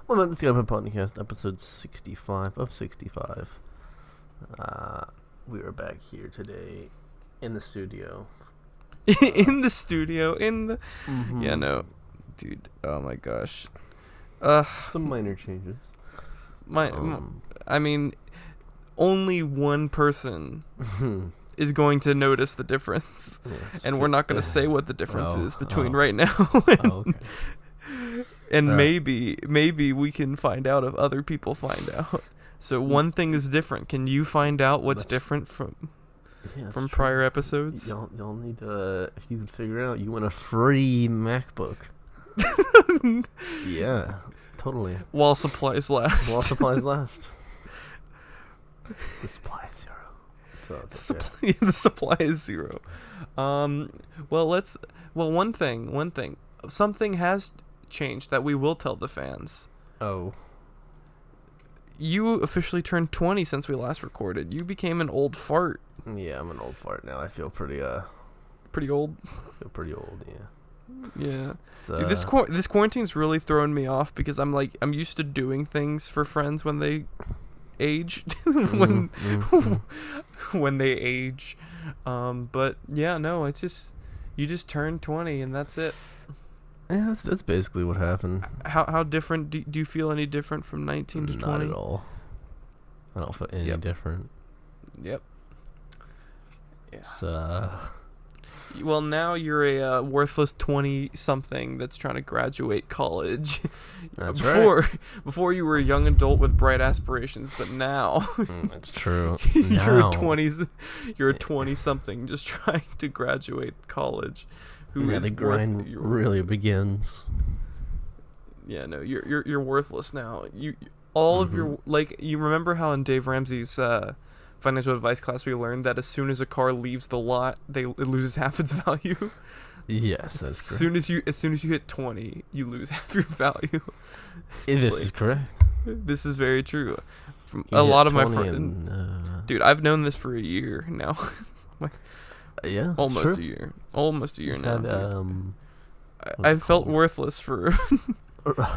Well, let's get up a podcast, episode 65 of 65. We are back here today in the studio. In the studio, Mm-hmm. Yeah, no. Dude, oh my gosh. Some minor changes. I mean, only one person is going to notice the difference. Yes. And we're not going to say what the difference is between right now okay. and maybe we can find out if other people find out. So one thing is different. Can you find out what's different from prior episodes? Y'all need to, if you can figure it out, you want a free MacBook. Yeah, totally. While supplies last. While supplies last. The supply is zero. So it's okay. The supply is zero. One thing. Something has changed that we will tell the fans. Oh. You officially turned 20 since we last recorded. You became an old fart. Yeah, I'm an old fart now. I feel pretty old. I feel pretty old, yeah. Yeah. Dude, this quarantine's really thrown me off because I'm used to doing things for friends when they age. when they age. But yeah, no, it's just you just turned 20 and that's it. Yeah, that's basically what happened. How different do you feel any different from 19 to 20? Not at all. I don't feel any different. Yep. Yeah. So, well, now you're a worthless 20-something that's trying to graduate college. That's right. Before you were a young adult with bright aspirations, but now that's true. You're a 20-something just trying to graduate college. The grind really begins. Yeah, no, you're worthless now. Of your you remember how in Dave Ramsey's financial advice class we learned that as soon as a car leaves the lot, it loses half its value. Yes, that's correct. As soon as you hit 20, you lose half your value. This is correct. This is very true. A lot of my friends, dude, I've known this for a year now. Yeah, almost a year now. Had, I felt worthless for a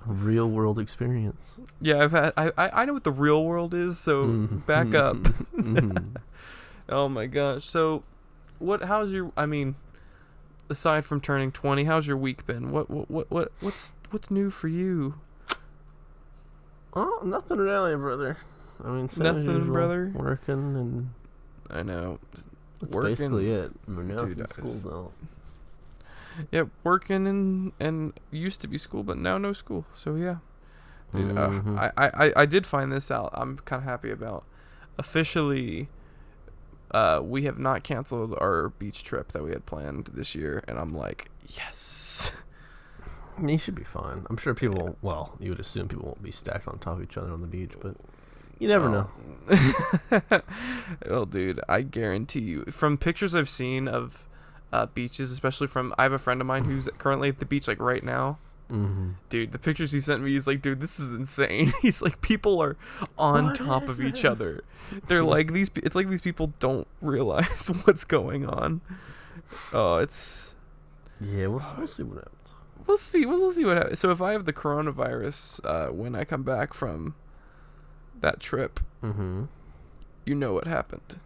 real world experience. Yeah, I know what the real world is, so back up. Oh my gosh. So how's your, aside from turning 20, how's your week been? What's new for you? Oh, nothing really, brother. Same Nothing, as usual, brother. Working and I know. That's basically it. Now it's school though. Yeah, working and used to be school, but now no school. So yeah, dude, I did find this out. I'm kind of happy about. Officially, we have not canceled our beach trip that we had planned this year, and I'm like, yes. You should be fine. I'm sure people. Well, you would assume people won't be stacked on top of each other on the beach, but. You never know. Well, dude, I guarantee you. From pictures I've seen of beaches, especially I have a friend of mine who's currently at the beach, like, right now. Mm-hmm. Dude, the pictures he sent me, he's like, dude, this is insane. He's like, people are on top of each other. They're like, it's like these people don't realize what's going on. Oh, it's... Yeah, we'll see what happens. We'll see what happens. So if I have the coronavirus when I come back from... that trip, you know what happened.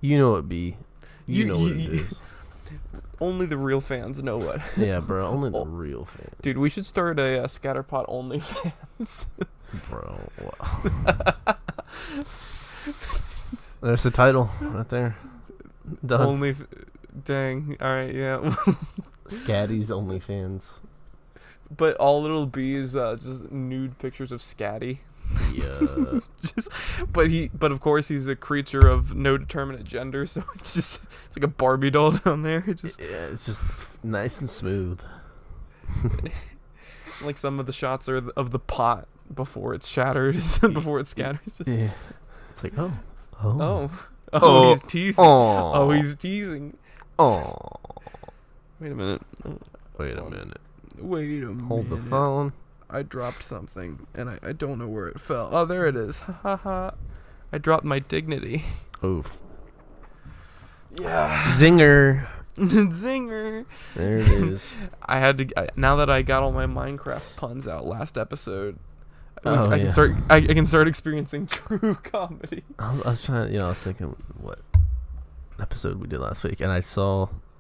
You know it be. You know what it is. Only the real fans know what. Yeah, bro. Only the real fans. Dude, we should start a Scatterpot OnlyFans. Bro. Wow. There's the title right there. Done. Dang. All right, yeah. Scatty's OnlyFans. But all it'll be is just nude pictures of Scatty. Yeah. But of course he's a creature of no determinate gender, so it's like a Barbie doll down there. It's just nice and smooth. Like some of the shots are of the pot before it shatters, before it scatters. Yeah. It's like he's teasing. Oh, he's teasing. Oh. Wait a minute. Hold the phone. I dropped something, and I don't know where it fell. Oh, there it is. Ha ha. I dropped my dignity. Oof. Yeah. Zinger. Zinger. There it is. I had to. Now that I got all my Minecraft puns out last episode, I can yeah. start. I can start experiencing true comedy. I was trying. I was thinking what episode we did last week, and I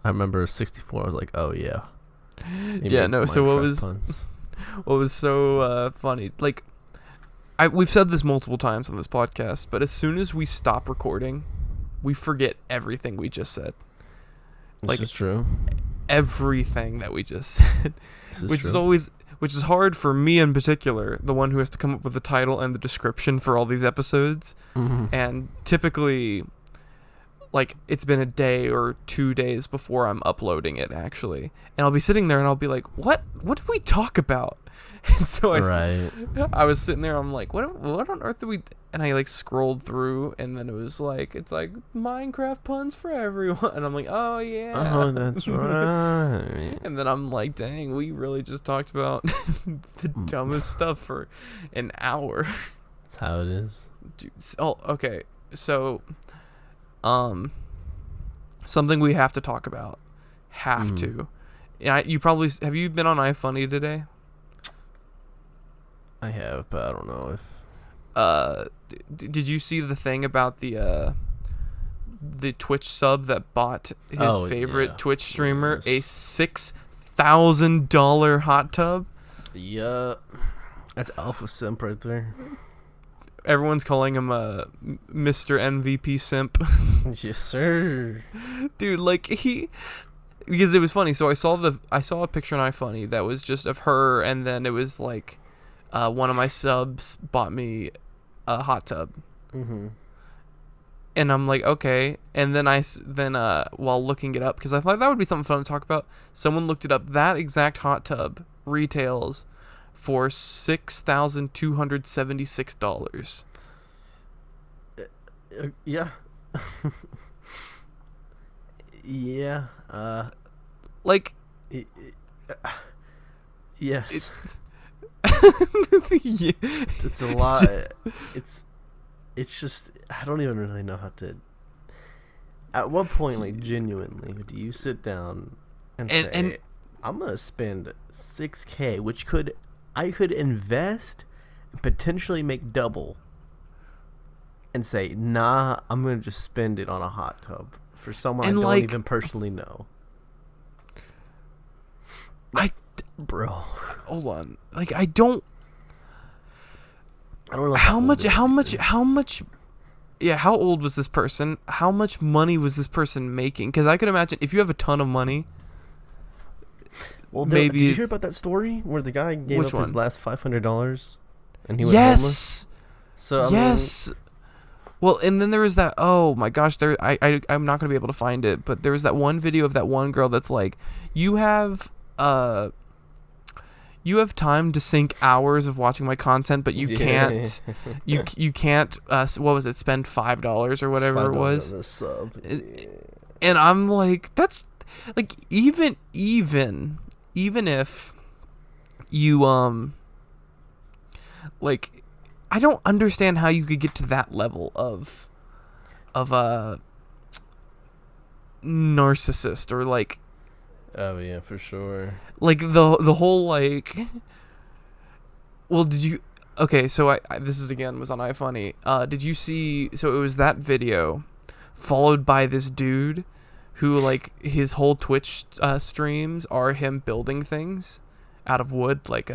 remember 64. I was like, oh yeah. Yeah. No. So Puns. what was so funny? Like, we've said this multiple times on this podcast, but as soon as we stop recording, we forget everything we just said. This is true. Everything that we just said, which is hard for me in particular, the one who has to come up with the title and the description for all these episodes. Mm-hmm. And typically, like, it's been a day or 2 days before I'm uploading it, actually, and I'll be sitting there and I'll be like, what did we talk about? And so I was sitting there, I'm like, what on earth did we? And I like scrolled through, and then it's like Minecraft puns for everyone, and I'm like, oh yeah, oh that's right. And then I'm like, dang, we really just talked about the dumbest stuff for an hour. That's how it is. Dude, okay, so something we have to talk about, to. Yeah, you probably have you been on iFunny today? I have, but I don't know if. Did you see the thing about the Twitch sub that bought his favorite Twitch streamer a $6,000 hot tub? Yeah, that's alpha simp right there. Everyone's calling him a Mr. MVP simp. Yes, sir. Dude, like because it was funny. So I saw a picture on iFunny that was just of her, and then it was like. One of my subs bought me a hot tub, and I'm like, okay. And then while looking it up, because I thought that would be something fun to talk about, someone looked it up. That exact hot tub retails for $6,276. Yeah. Yeah. Like. Yes. Yeah. It's a lot. It's just I don't even really know how to. At what point, like, genuinely, do you sit down and say, "I'm gonna spend $6,000, which I could invest and potentially make double," and say, "Nah, I'm gonna just spend it on a hot tub for someone I don't even personally know." Bro, hold on. Like, I don't know how much. Yeah, how old was this person? How much money was this person making? Because I could imagine if you have a ton of money. Well, maybe. Did you hear about that story where the guy gave up his last $500 and he went homeless? So yes. Well, and then there was that. Oh my gosh, I'm not gonna be able to find it, but there was that one video of that one girl that's like, you have time to sink hours of watching my content, but you can't. You can't. What was it? Spend $5 or whatever it was. On a sub. And I'm like, that's like even if you like, I don't understand how you could get to that level of a narcissist or like. Oh yeah, for sure. Like the whole like. Well, did you? Okay, so this was on iFunny. Did you see? So it was that video, followed by this dude, who like his whole Twitch streams are him building things out of wood, like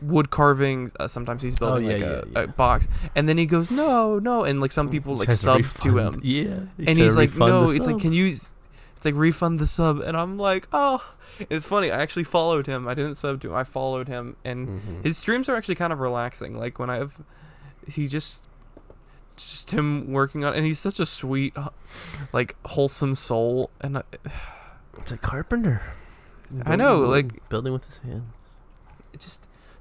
wood carvings. Sometimes he's building a box, and then he goes no, and like some people like sub to him. Yeah, and he's like no, it's like can you? It's like refund the sub, and I'm like, oh, it's funny. I actually followed him. I didn't sub to him. I followed him, and his streams are actually kind of relaxing. Like when he just him working on, and he's such a sweet, like wholesome soul, and it's a carpenter. I know, like building with his hands.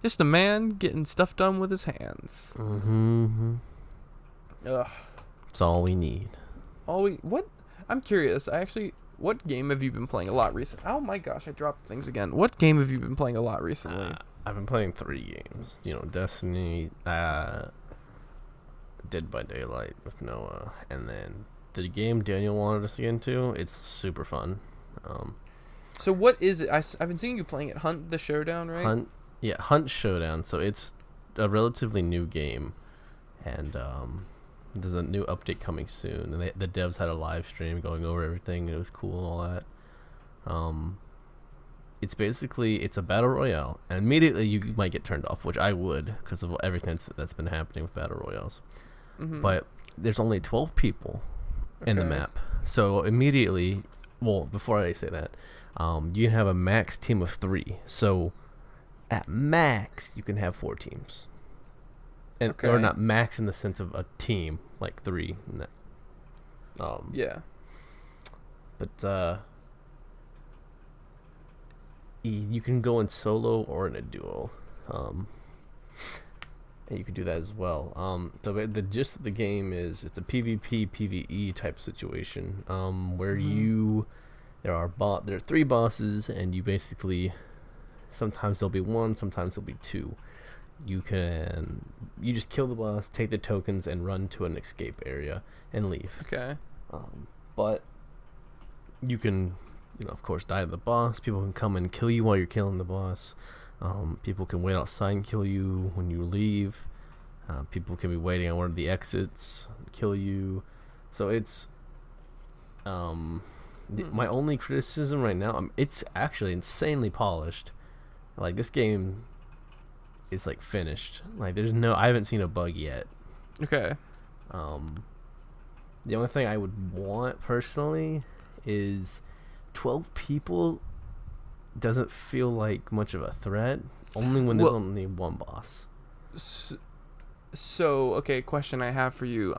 Just a man getting stuff done with his hands. Ugh. It's all we need. What? I'm curious. What game have you been playing a lot recently? Oh my gosh, I dropped things again. What game have you been playing a lot recently? I've been playing 3 games. Destiny, Dead by Daylight with Noah, and then the game Daniel wanted us to get into. It's super fun. So what is it? I've been seeing you playing it. Hunt the Showdown, right? Hunt Showdown. So it's a relatively new game, and there's a new update coming soon. And the devs had a live stream going over everything. And it was cool and all that. It's basically a battle royale, and immediately you might get turned off, which I would because of everything that's been happening with battle royales. Mm-hmm. But there's only 12 people in the map, so immediately, well, before I say that, you can have a max team of 3. So at max, you can have 4 teams, and or not max in the sense of a team like 3. Yeah, but you can go in solo or in a duo, and you can do that as well. So the gist of the game is it's a PvP PvE type situation, where there are 3 bosses, and you basically, sometimes there'll be 1, sometimes there'll be 2. You just kill the boss, take the tokens, and run to an escape area and leave. Okay. But you can, of course, die to the boss. People can come and kill you while you're killing the boss. People can wait outside and kill you when you leave. People can be waiting on one of the exits and kill you. So it's my only criticism right now. It's actually insanely polished. Like, this game is like finished. Like, I haven't seen a bug yet. Okay. The only thing I would want personally is 12 people doesn't feel like much of a threat, only when there's only one boss. So, okay, question I have for you.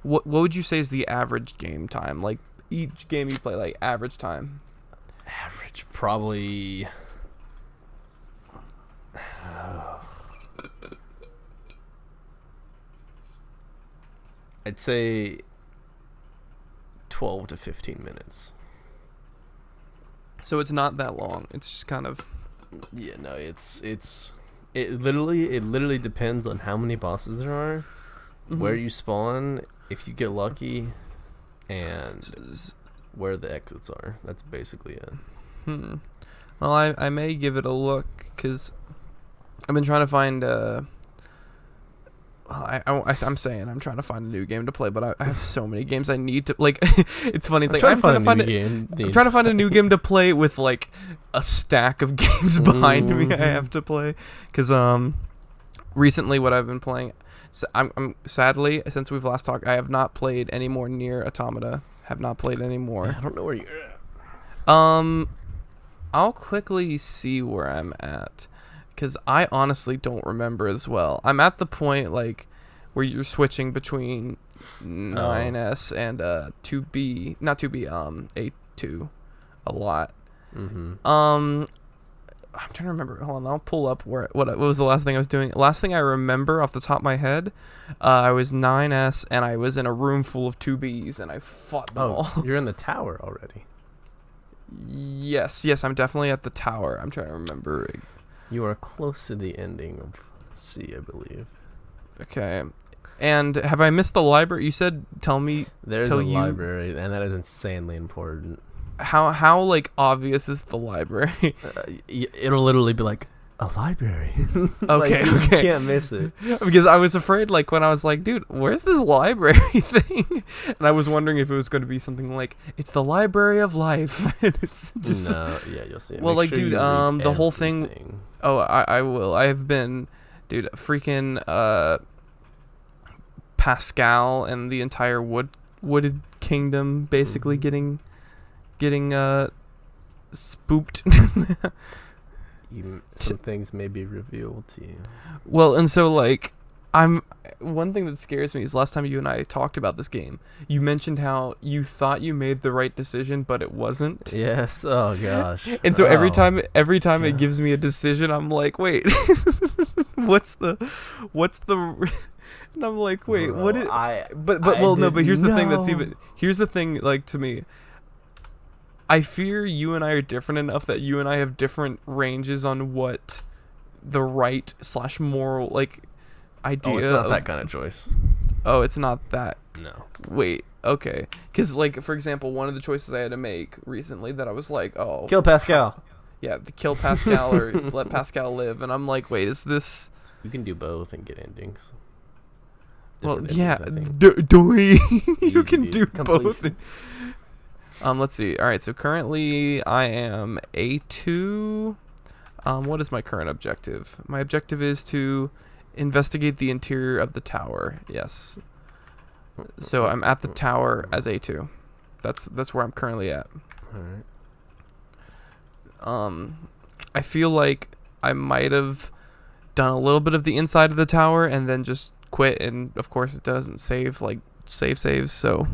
What would you say is the average game time? Like, each game you play, like, average time? Average, probably... I'd say 12 to 15 minutes. So it's not that long. It's just kind of... Yeah, no, it literally depends on how many bosses there are, where you spawn, if you get lucky, and where the exits are. That's basically it. Well, I may give it a look, because I've been trying to find... I'm saying I'm trying to find a new game to play, but I have so many games I need to, like. It's funny. It's like I'm trying to find a new game to play with like a stack of games behind me I have to play, because recently what I've been playing, I'm sadly, since we've last talked, I have not played any more Nier Automata. Have not played any more. I don't know where you're at. I'll quickly see where I'm at, because I honestly don't remember as well. I'm at the point, like, where you're switching between 9S and 2B, not 2B, A2 a lot. I'm trying to remember. Hold on, I'll pull up what was the last thing I was doing. Last thing I remember off the top of my head, I was 9S, and I was in a room full of 2Bs, and I fought them all. You're in the tower already. Yes, I'm definitely at the tower. I'm trying to remember. You are close to the ending of C, I believe. Okay. And have I missed the library? You said there's a library, and that is insanely important. How like obvious is the library? It'll literally be like a library. Okay, you can't miss it. Because I was afraid, like, when I was like, dude, where's this library thing? And I was wondering if it was going to be something like, it's the library of life. And it's just... No, yeah, you'll see it. Well, like, dude, the whole thing... Oh, I will. I have been... Dude, freaking... Pascal and the entire wooded kingdom basically getting spooked. Some things may be revealed to you. Well, and so, like, one thing that scares me is last time you and I talked about this game, you mentioned how you thought you made the right decision, but it wasn't. Yes. Oh gosh. And so every time it gives me a decision, I'm like, wait, what's the, and I'm like, wait, bro, what is? But here's the thing that's even. Here's the thing, like, to me. I fear you and I are different enough that you and I have different ranges on what the right / moral, like, idea. Oh, it's not that kind of choice. Oh, it's not that. No. Wait. Okay, because like for example, one of the choices I had to make recently that I was like, oh, Kill Pascal. yeah, the kill Pascal or let Pascal live, and I'm like, wait, is this? You can do both and get endings. Well, Different yeah, endings, I think. do we? You Easy, can dude. do Completion. both. Let's see. All right, so currently I am A2. What is my current objective? My objective is to investigate the interior of the tower. Yes. So I'm at the tower as A2. That's where I'm currently at. All right. I feel like I might have done a little bit of the inside of the tower and then just quit, and of course it doesn't save like saves. So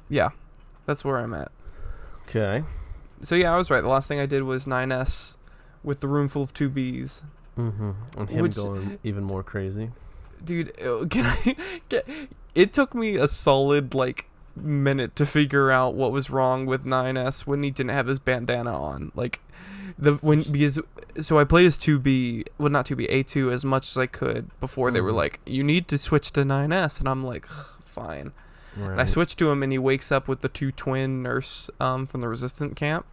yeah, that's where I'm at. Okay. So yeah, I was right. The last thing I did was 9S with the room full of 2Bs. Mm-hmm. And him going even more crazy. Dude, it took me a solid like minute to figure out what was wrong with 9S when he didn't have his bandana on. Like so I played as 2B, well not 2B, A2 as much as I could before they were like, you need to switch to 9S, and I'm like, fine. Right. And I switched to him, and he wakes up with the 2 twin nurse from the resistant camp.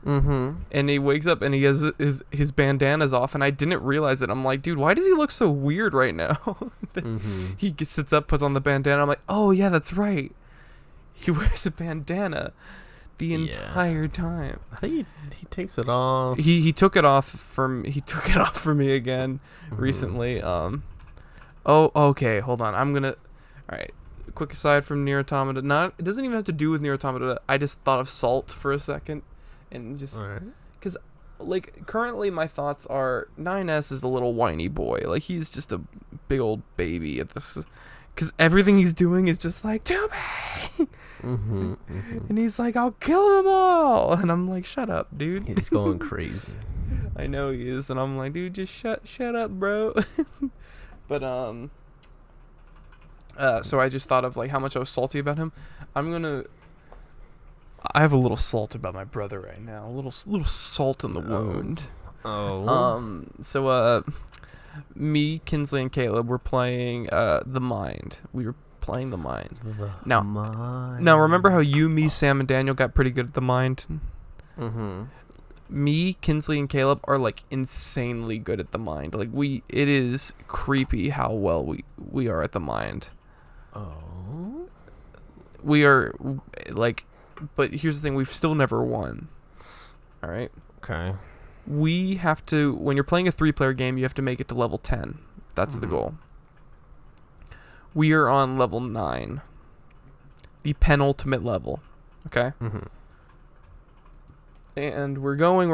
Mm-hmm. And he wakes up, and he has his bandana's off, and I didn't realize it. I'm like, dude, why does he look so weird right now? He sits up, puts on the bandana. I'm like, oh, yeah, that's right. He wears a bandana the entire time. I think he takes it off. He took it off for me again recently. Oh, okay, hold on. I'm gonna... All right. Quick aside from Nier Automata, it doesn't even have to do with Nier Automata. I just thought of Salt for a second, and just because, like, currently my thoughts are 9S is a little whiny boy. Like, he's just a big old baby at this, because everything he's doing is just like, to me, and he's like, I'll kill them all, and I'm like, shut up, dude. He's going crazy. I know he is, and I'm like, dude, just shut up, bro. But so I just thought of like how much I was salty about him. I have a little salt about my brother right now. A little salt in the wound. So me, Kinsley, and Caleb were playing The Mind. We were playing The Mind. Now remember how you, me, Sam, and Daniel got pretty good at The Mind? Mm-hmm. Me, Kinsley, and Caleb are like insanely good at The Mind. Like it is creepy how well we are at The Mind. Oh. We are like, but here's the thing: we've still never won. All right. Okay. We have to, when you're playing a 3-player game, you have to make it to level 10. That's the goal. We are on level 9, the penultimate level. Okay. Mm-hmm. And we're going.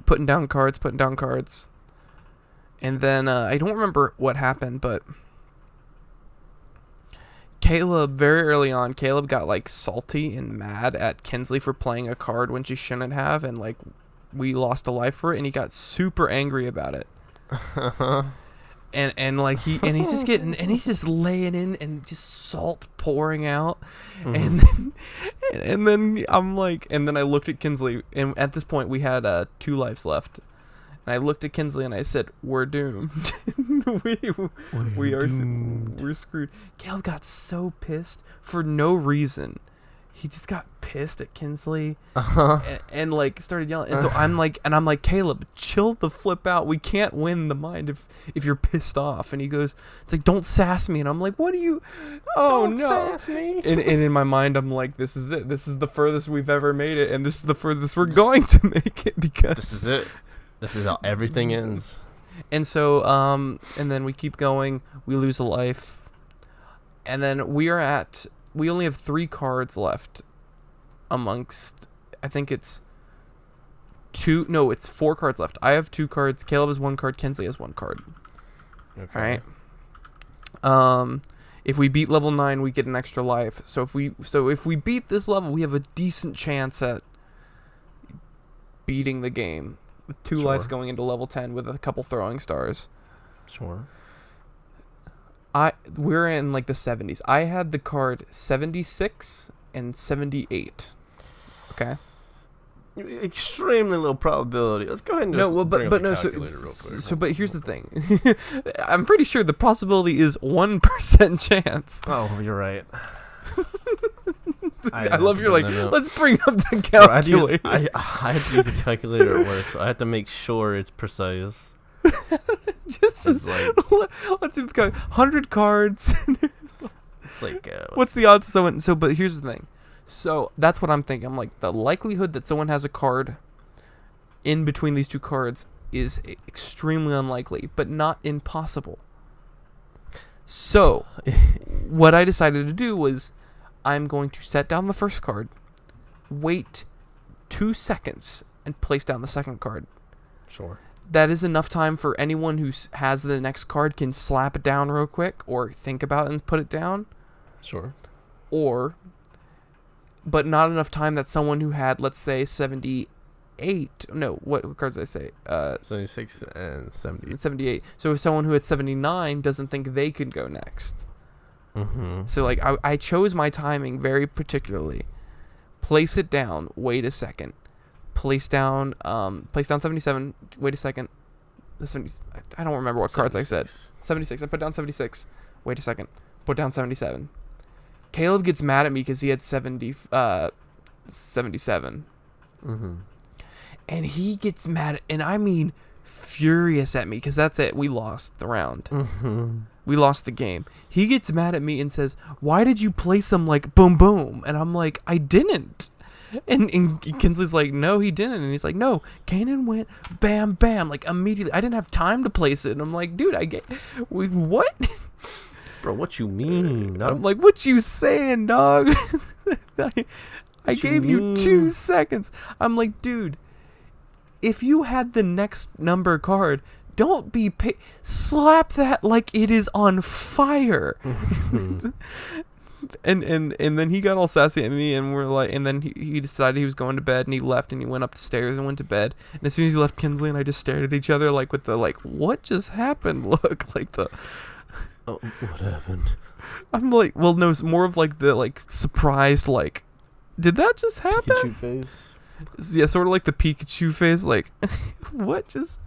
Putting down cards. And then I don't remember what happened, but very early on, Caleb got like salty and mad at Kinsley for playing a card when she shouldn't have, and like we lost a life for it, and he got super angry about it. and like he's just laying in and just salt pouring out, and then I'm like, and then I looked at Kinsley, and at this point we had 2 lives left. And I looked at Kinsley and I said, "We're doomed. We're screwed." Caleb got so pissed for no reason. He just got pissed at Kinsley and like started yelling. And so I'm like, Caleb, chill the flip out. We can't win The Mind if you're pissed off. And he goes, it's like, don't sass me. And I'm like, what do you? Oh don't no, sass me. And in my mind, I'm like, this is it. This is the furthest we've ever made it, and this is the furthest we're going to make it because this is it. This is how everything ends. And so, and then we keep going. We lose a life. And then we only have 3 cards left amongst, I think it's 4 cards left. I have 2 cards. Caleb has 1 card. Kinsley has 1 card. Okay. All right. If we beat level 9, we get an extra life. So if we beat this level, we have a decent chance at beating the game. With 2 lives going into level 10 with a couple throwing stars. Sure. We're in like the 70s. I had the card 76 and 78. Okay. extremely low probability. Let's go ahead and just bring up the calculator real quick. But here's the thing. I'm pretty sure the possibility is 1% chance. Oh, you're right. I love you're like, let's bring up the calculator. I have to use the calculator at work, so I have to make sure it's precise. Just let's see what's going. 100 cards. It's like what's the odds of someone? So, but here's the thing. So that's what I'm thinking. I'm like, the likelihood that someone has a card in between these two cards is extremely unlikely, but not impossible. So what I decided to do was, I'm going to set down the first card, wait 2 seconds, and place down the second card. Sure. That is enough time for anyone who has the next card can slap it down real quick, or think about it and put it down. Sure. But not enough time that someone who had, let's say, 78. No, what cards did I say? 76 and 70. 78. So if someone who had 79 doesn't think they could go next. Mm-hmm. So like I chose my timing very particularly. Place it down. Wait a second. Place down 77. Wait a second. I don't remember what 76. cards I said. 76. I put down 76. Wait a second. Put down 77. Caleb gets mad at me because he had 77. Mm-hmm. And he gets mad, and I mean furious at me, because that's it. We lost the round. Mm-hmm. We lost the game. He gets mad at me and says, why did you place him like boom, boom? And I'm like, I didn't. And Kinsley's like, no, he didn't. And he's like, no, Kanan went bam, bam, like immediately. I didn't have time to place it. And I'm like, dude, what? Bro, what you mean? I'm like, what you saying, dog? I gave you 2 seconds. I'm like, dude, if you had the next number card, don't be slap that like it is on fire. and then he got all sassy at me, and we're like, and then he decided he was going to bed, and he left, and he went up the stairs and went to bed. And as soon as he left, Kinsley and I just stared at each other like with the like, what just happened look, like the oh, what happened? I'm like, well, no, it's more of like the like surprised, like, did that just happen? Pikachu face. Yeah, sort of like the Pikachu face, like, what just?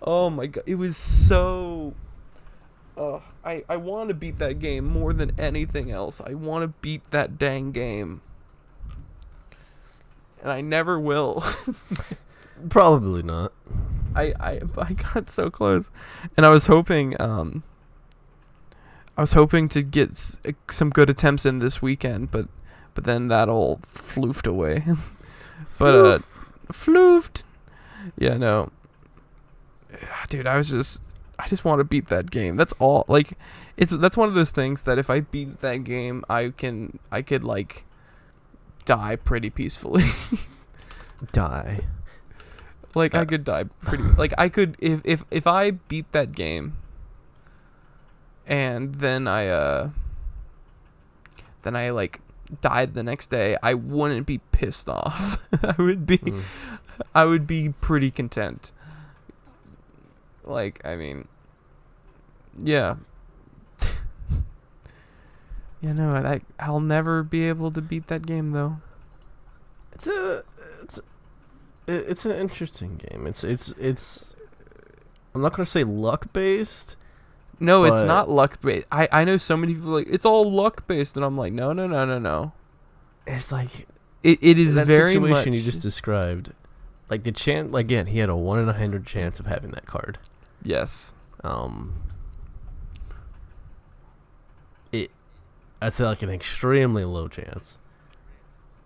Oh my god, it was so. I want to beat that game more than anything else. I want to beat that dang game, and I never will. Probably not. I got so close, and I was hoping to get some good attempts in this weekend, but then that all floofed away. But floofed. Yeah, no. Dude, I just want to beat that game. That's all. Like, that's one of those things that if I beat that game, I could like die pretty peacefully. Die. Like I could die pretty. Like I could if I beat that game, and then I like died the next day, I wouldn't be pissed off. I would be pretty content. Like, I mean, yeah. Yeah, no, I'll never be able to beat that game though. It's an interesting game. It's I'm not gonna say luck based. No, it's not luck based. I know so many people are like, it's all luck based, and I'm like, no. It's like it is that very situation much you just described. Like the chance, again, he had a 1 in 100 chance of having that card. Yes. I'd say like an extremely low chance,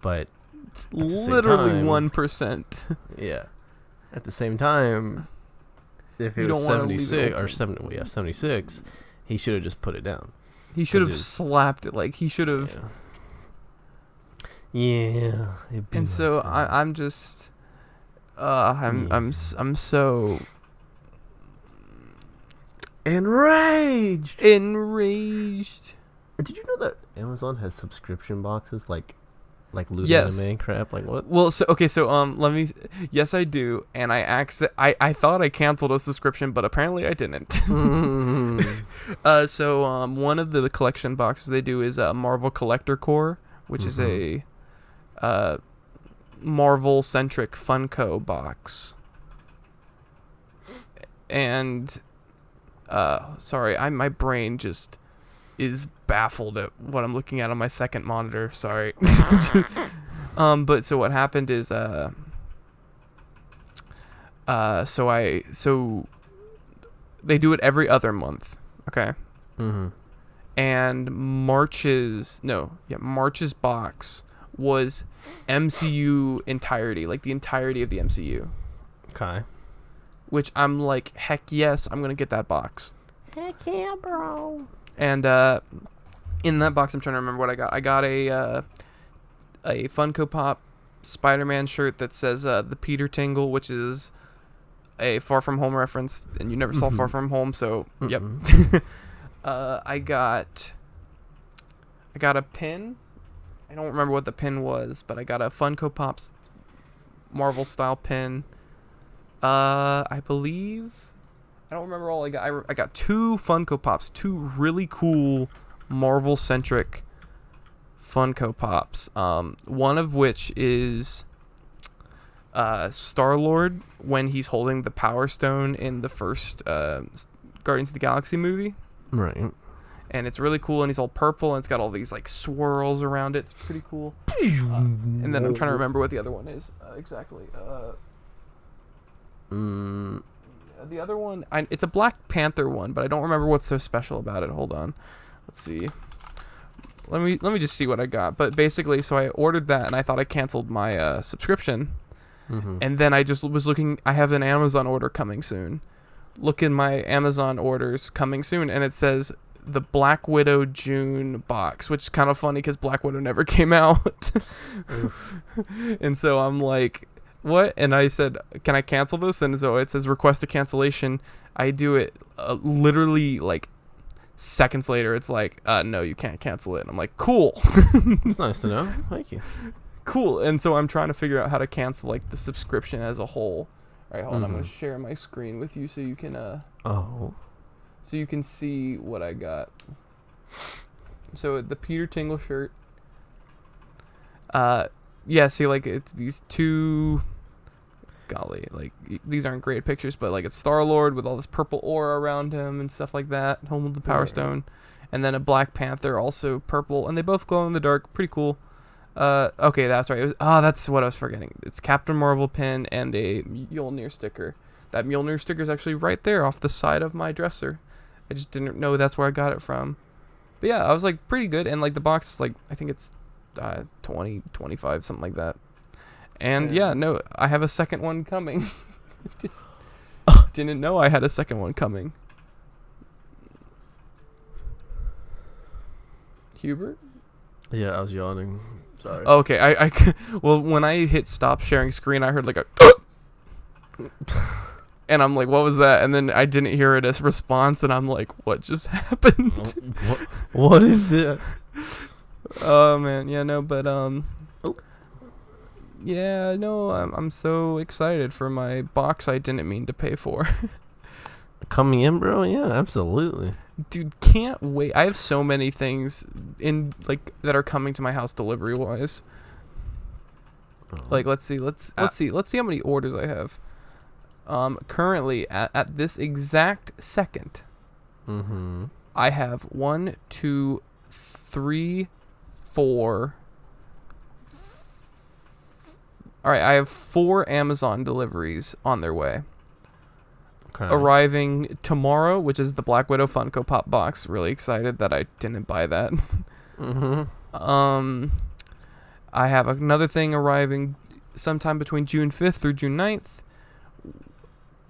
but it's literally 1%. Yeah. At the same time, if it was 76 or 76, he should have just put it down. He should have slapped it. Like he should have. Yeah. And so I'm just. I'm so enraged. Did you know that Amazon has subscription boxes like loot anime and crap? Like what? Well, so let me. Yes, I do, and I thought I canceled a subscription, but apparently I didn't. So one of the collection boxes they do is a Marvel Collector Core, which is a Marvel centric Funko box. And sorry, my brain just is baffled at what I'm looking at on my second monitor. Sorry. But so what happened is so they do it every other month, okay? Mm-hmm. And March's box was MCU entirety, like the entirety of the MCU. Okay. Which I'm like, heck yes, I'm gonna get that box. Heck yeah, bro. And in that box, I'm trying to remember what I got. I got a Funko Pop Spider-Man shirt that says the Peter Tingle, which is a Far From Home reference, and you never saw Far From Home, so yep. I got a pin. I don't remember what the pin was, but I got a Funko Pop's Marvel style pin. I believe, I don't remember all I got. I got 2 Funko Pops, 2 really cool Marvel centric Funko Pops. One of which is Star-Lord when he's holding the Power Stone in the first Guardians of the Galaxy movie. Right. And it's really cool, and he's all purple, and it's got all these like swirls around it. It's pretty cool. And then I'm trying to remember what the other one is exactly. The other one, it's a Black Panther one, but I don't remember what's so special about it. Hold on, let's see. Let me just see what I got. But basically, so I ordered that, and I thought I canceled my subscription, and then I just was looking. I have an Amazon order coming soon. Look in my Amazon orders coming soon, and it says the Black Widow June box, which is kind of funny because Black Widow never came out. And so I'm like, what? And I said, can I cancel this? And so it says request a cancellation. I do it literally like seconds later. It's like, no, you can't cancel it. And I'm like, cool. It's nice to know. Thank you. Cool. And so I'm trying to figure out how to cancel like the subscription as a whole. All right, hold on. I'm going to share my screen with you so you can so you can see what I got. So the Peter Tingle shirt. Yeah, see, like, it's these 2, golly, like, these aren't great pictures, but, like, it's Star-Lord with all this purple aura around him and stuff like that, home of the Power Stone, and then a Black Panther, also purple, and they both glow in the dark, pretty cool. Okay, that's right, that's what I was forgetting. It's Captain Marvel pin and a Mjolnir sticker. That Mjolnir sticker is actually right there off the side of my dresser. I just didn't know that's where I got it from. But yeah, I was, like, pretty good, and, like, the box is, like, I think it's 20, 25, something like that. And no, I have a second one coming. Just didn't know I had a second one coming. Hubert? Yeah, I was yawning. Sorry. Okay, well, when I hit stop sharing screen, I heard like a and I'm like, what was that? And then I didn't hear it as response, and I'm like, what just happened? What is it? Oh man, yeah, no, but yeah, no, I'm so excited for my box I didn't mean to pay for. Coming in, bro? Yeah, absolutely. Dude, can't wait. I have so many things in like that are coming to my house delivery wise. Like, let's see how many orders I have. Currently at this exact second, I have 1, 2, 3, 4. All right, I have 4 Amazon deliveries on their way. Okay. Arriving tomorrow, which is the Black Widow Funko Pop box. Really excited that I didn't buy that. I have another thing arriving sometime between June 5th through June 9th.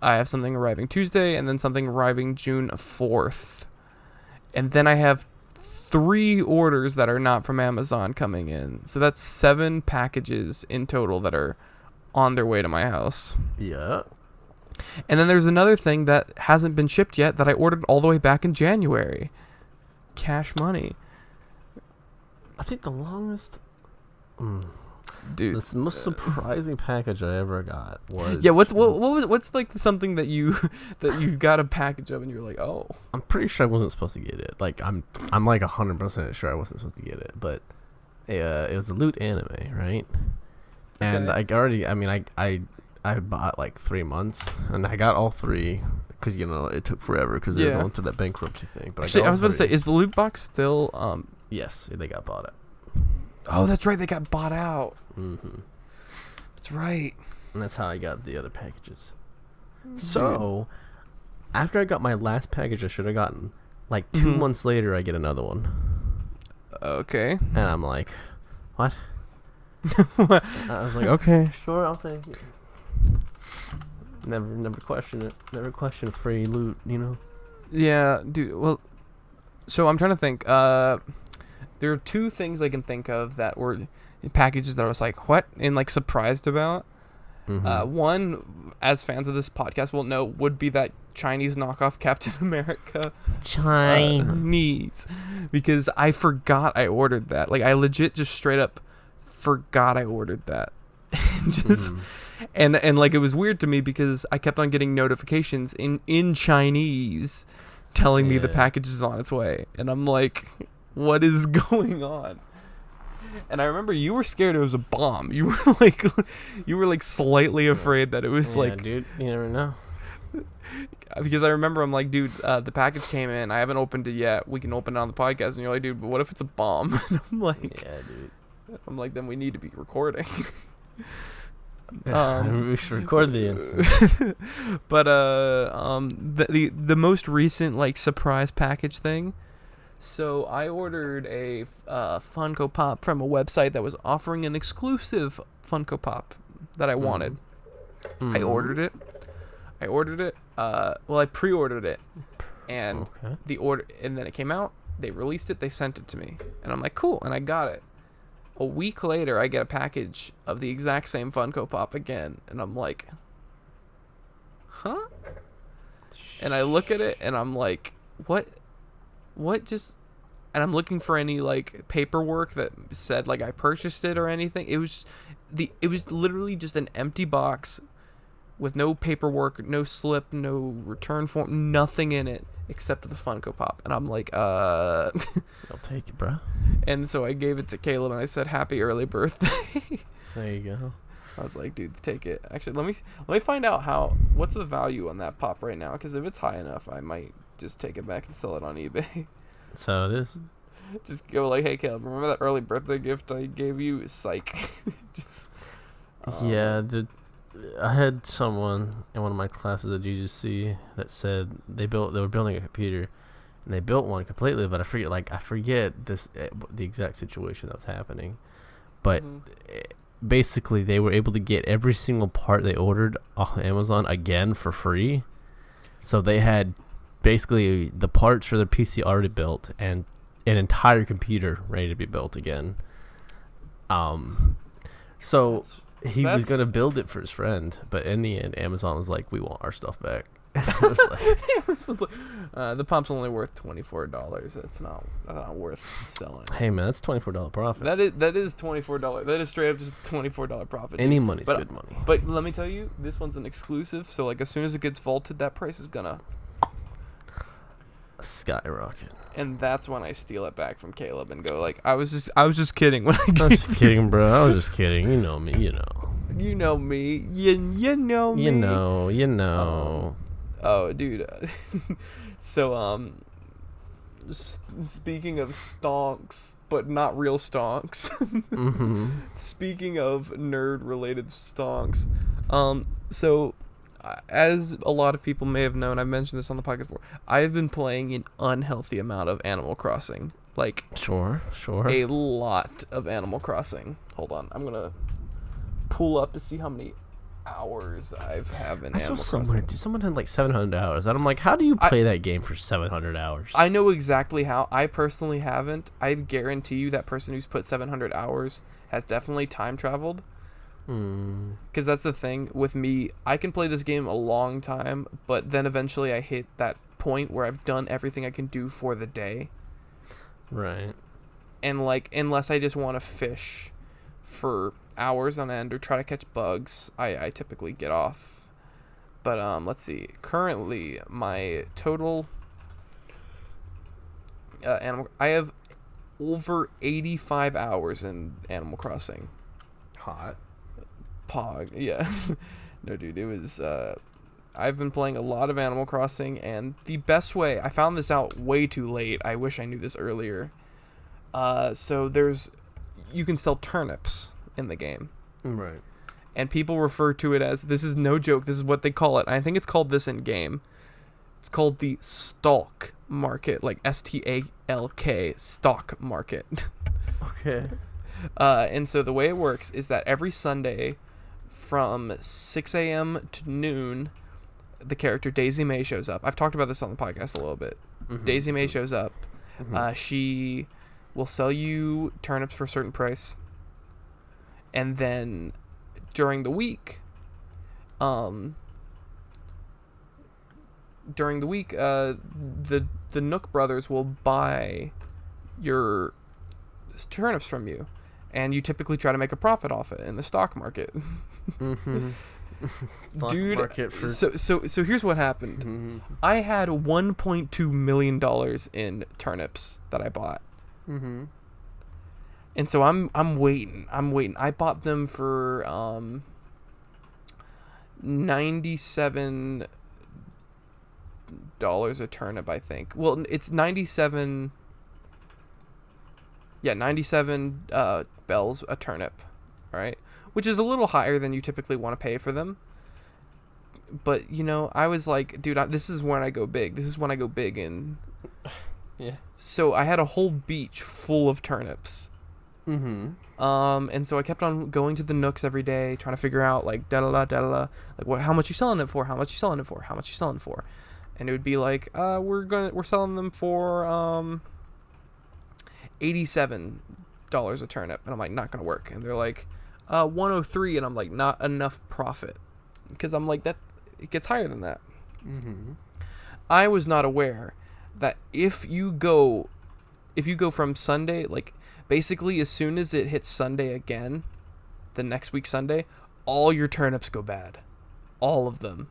I have something arriving Tuesday, and then something arriving June 4th. And then I have 3 orders that are not from Amazon coming in. So that's 7 packages in total that are on their way to my house. Yeah. And then there's another thing that hasn't been shipped yet that I ordered all the way back in January. Cash money. I think the longest... Dude, the most surprising package I ever got was... Yeah, what's like something that you got a package of and you're like, oh. I'm pretty sure I wasn't supposed to get it. Like, I'm like 100% sure I wasn't supposed to get it. But it was a Loot anime, right? And I bought like 3 months, and I got all 3 because it took forever because they were going through that bankruptcy thing. But actually, I was about to say, is the loot box still? Yes, they got bought out. Oh, that's right, they got bought out. Mm-hmm. That's right. And that's how I got the other packages. So, after I got my last package, I should have gotten like 2 months later. I get another one. Okay. And I'm like, what? I was like, okay, sure, I'll take it. Never question it. Never question free loot, Yeah, dude. Well, so I'm trying to think. There are 2 things I can think of that were packages that I was like, what? And like surprised about. One, as fans of this podcast will know, would be that Chinese knockoff Captain America. Chinese. Because I forgot I ordered that. Like, I legit just straight up forgot I ordered that. And like, it was weird to me because I kept on getting notifications in Chinese telling me the package is on its way. And I'm like, what is going on? And I remember you were scared it was a bomb. You were like slightly afraid that it was dude, you never know. Because I remember I'm like, dude, the package came in. I haven't opened it yet. We can open it on the podcast. And you're like, dude, but what if it's a bomb? And I'm like, yeah, dude. I'm like, then we need to be recording. We should record the instance. But the most recent like surprise package thing. So I ordered a Funko Pop from a website that was offering an exclusive Funko Pop that I wanted. I ordered it. Well, I pre-ordered it, and and then it came out. They released it. They sent it to me, and I'm like, cool. And I got it. A week later, I get a package of the exact same Funko Pop again, and I'm like, huh? And I look at it, and I'm like, what just... And I'm looking for any like paperwork that said like I purchased it or anything. It was literally just an empty box with no paperwork, no slip, no return form, nothing in it except the Funko Pop. And I'm like, I'll take it, bro. And so I gave it to Caleb and I said, happy early birthday. There you go. I was like, dude, take it. Actually, let me find out what's the value on that pop right now, because if it's high enough, I might just take it back and sell it on eBay. That's how it is. Just go like, hey, Caleb, remember that early birthday gift I gave you? Psych. Just. I had someone in one of my classes at GGC that said they were building a computer, and they built one completely, but I forget the exact situation that was happening, but basically they were able to get every single part they ordered off Amazon again for free. So they had basically the parts for their PC already built and an entire computer ready to be built again. So he was going to build it for his friend, but in the end, Amazon was like, we want our stuff back. The pop's only worth $24. That's not worth selling. Hey man, that's $24 profit. That is $24. That is straight up just $24 profit. Any money's good money. But let me tell you, this one's an exclusive. So like as soon as it gets vaulted, that price is gonna skyrocket. And that's when I steal it back from Caleb and go like, I was just kidding. When I was just kidding, bro. I was just kidding. You know me. You know. You know me. You know me. You know. Oh, dude. So, speaking of stonks, but not real stonks. Speaking of nerd-related stonks, so as a lot of people may have known, I've mentioned this on the podcast before, I've been playing an unhealthy amount of Animal Crossing. Like, sure. A lot of Animal Crossing. Hold on, I'm gonna pull up to see how many hours I've have in Animal Crossing. Someone had like 700 hours, and I'm like, how do you play that game for 700 hours? I know exactly how. I personally haven't. I guarantee you that person who's put 700 hours has definitely time traveled. Because that's the thing with me. I can play this game a long time, but then eventually I hit that point where I've done everything I can do for the day. Right. And like, unless I just want to fish for hours on end or try to catch bugs, I typically get off. But let's see. Currently, my total I have over 85 hours in Animal Crossing. Hot. Pog. Yeah. No, dude, it was. I've been playing a lot of Animal Crossing, and the best way I found this out way too late. I wish I knew this earlier. So you can sell turnips in the game. Right. And people refer to it as, this is no joke, this is what they call it. I think it's called this in game. It's called the stalk market, like STALK, stock market. Okay. And so the way it works is that every Sunday from 6 a.m. to noon, the character Daisy May shows up. I've talked about this on the podcast a little bit. Mm-hmm. Daisy May shows up. Mm-hmm. She will sell you turnips for a certain price. And then during the week, the Nook brothers will buy your turnips from you, and you typically try to make a profit off it in the stock market. Mm-hmm. Dude, market for... so here's what happened. Mm-hmm. I had $1.2 million in turnips that I bought. Mm-hmm. And so I'm waiting. I bought them for $97 a turnip, I think. Well, it's 97. Yeah, 97 bells a turnip, right? Which is a little higher than you typically want to pay for them. But, you know, I was like, dude, this is when I go big. This is when I go big. And yeah. So I had a whole beach full of turnips. Mm-hmm. And so I kept on going to the Nooks every day, trying to figure out, like, like, what, how much you selling it for? How much you selling it for? How much you selling it for? And it would be like, we're selling them for $87 a turnip. And I'm like, not gonna work. And they're like, 103, and I'm like, not enough profit, because I'm like, that it gets higher than that. Mm-hmm. I was not aware that if you go from Sunday, like, basically as soon as it hits Sunday again, the next week Sunday, all your turnips go bad, all of them.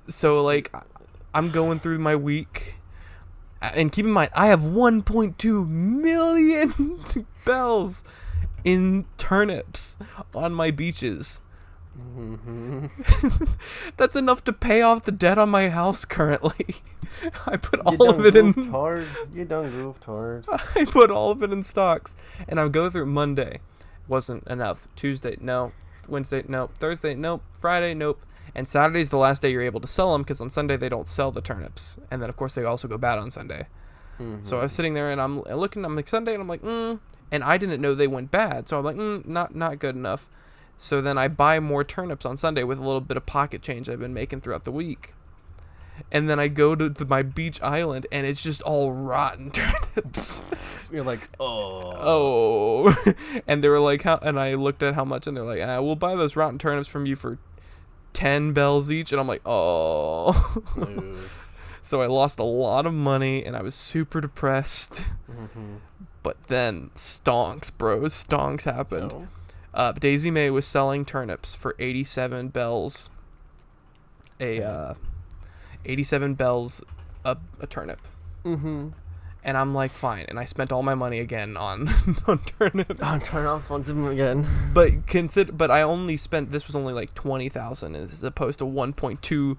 So, like, I'm going through my week, and keep in mind, I have 1.2 million bells in turnips on my beaches. Mm-hmm. That's enough to pay off the debt on my house currently. I put all of it in. You done goofed hard. I put all of it in stocks, and I would go through Monday. Wasn't enough. Tuesday, no. Wednesday, nope. Thursday, nope. Friday, nope. And Saturday's the last day you're able to sell them, because on Sunday they don't sell the turnips, and then of course they also go bad on Sunday. Mm-hmm. So I was sitting there and I'm looking. I'm like, Sunday, and I'm like, and I didn't know they went bad, so I'm like, not good enough. So then I buy more turnips on Sunday with a little bit of pocket change I've been making throughout the week. And then I go to my beach island, and it's just all rotten turnips. You're like, oh. And they were like, how? And I looked at how much, and they're like, we'll buy those rotten turnips from you for 10 bells each. And I'm like, oh. So I lost a lot of money, and I was super depressed. Mm-hmm. But then stonks happened. No. Daisy May was selling turnips for 87 bells. 87 bells a turnip. Mm-hmm. And I'm like, fine. And I spent all my money again on turnips. On turnips once again. But I only spent, this was only like 20,000 as opposed to 1.2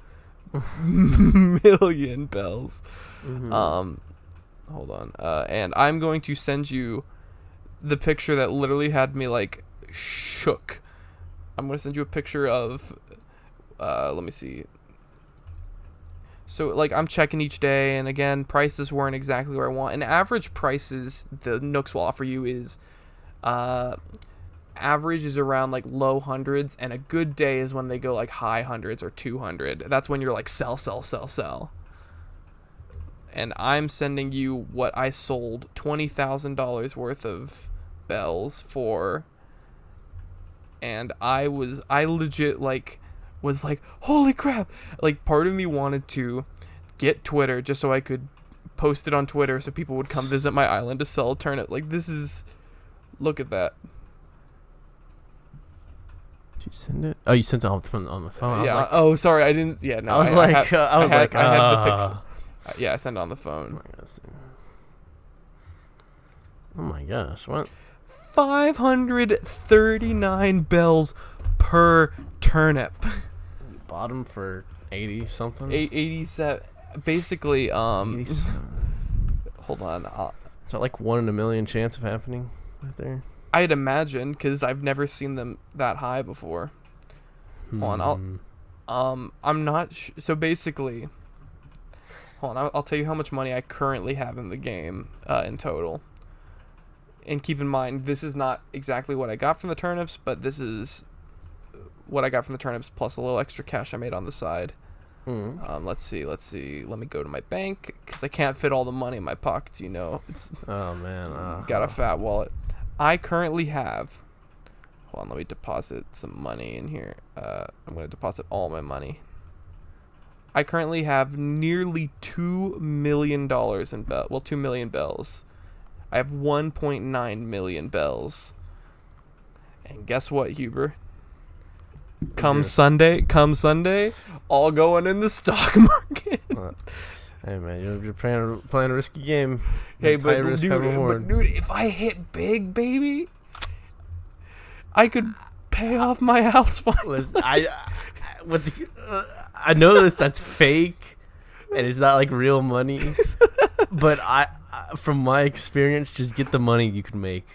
million bells. Mm-hmm. Hold on. And I'm going to send you the picture that literally had me like shook. I'm going to send you a picture of, let me see. So, like, I'm checking each day, and again, prices weren't exactly where I want. And average prices the Nooks will offer you is, average is around, like, low hundreds, and a good day is when they go, like, high hundreds or 200. That's when you're, like, sell. And I'm sending you what I sold $20,000 worth of bells for, and I legit, like, was like, holy crap. Like, part of me wanted to get Twitter just so I could post it on Twitter so people would come visit my island to sell turnip. Like, this is, look at that. Did you send it? Oh, you sent it on the phone. Yeah. Oh, sorry, I didn't. Yeah, no. I had the picture. Yeah, I sent it on the phone. Oh my gosh, what? 539 bells per turnip. You bought them for 80 something. 87. Basically, 87. Hold on. Is that like 1 in a million chance of happening right there? I'd imagine, because I've never seen them that high before. Hold on, I'm not so basically, hold on, I'll tell you how much money I currently have in the game, in total. And keep in mind, this is not exactly what I got from the turnips, but this is what I got from the turnips plus a little extra cash I made on the side. Let's see. Let me go to my bank, because I can't fit all the money in my pockets, you know. Oh, man. Got a fat wallet. I currently have... Hold on, let me deposit some money in here. I'm going to deposit all my money. I currently have nearly $2 million in 2 million bells. I have 1.9 million bells. And guess what, Huber? Come Sunday, all going in the stock market. Hey, man, you're playing a risky game. Hey, but dude, if I hit big, baby, I could pay off my house fine. Listen, I know that's fake, and it's not like real money. But from my experience, just get the money you can make.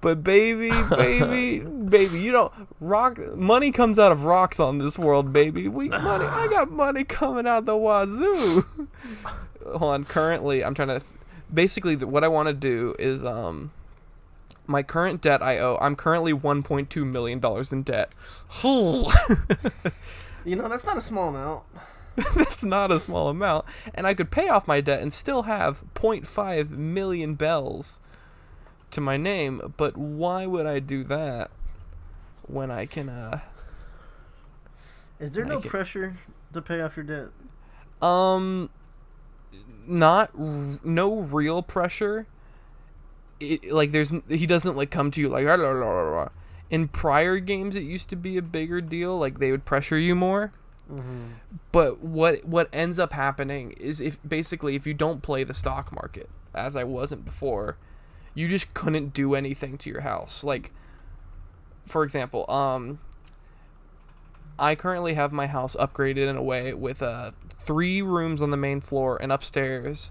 But baby, you don't money comes out of rocks on this world, baby. I got money coming out the wazoo. Hold on, currently I'm trying to basically what I want to do is my current debt I'm currently $1.2 million in debt. You know, that's not a small amount. That's not a small amount, and I could pay off my debt and still have 0.5 million bells to my name. But why would I do that when I can Is there no pressure to pay off your debt? No real pressure. He doesn't like come to you like in prior games. It used to be a bigger deal, like they would pressure you more. But what ends up happening is if you don't play the stock market, as I wasn't before, you just couldn't do anything to your house. Like, for example, I currently have my house upgraded in a way with 3 rooms on the main floor and upstairs.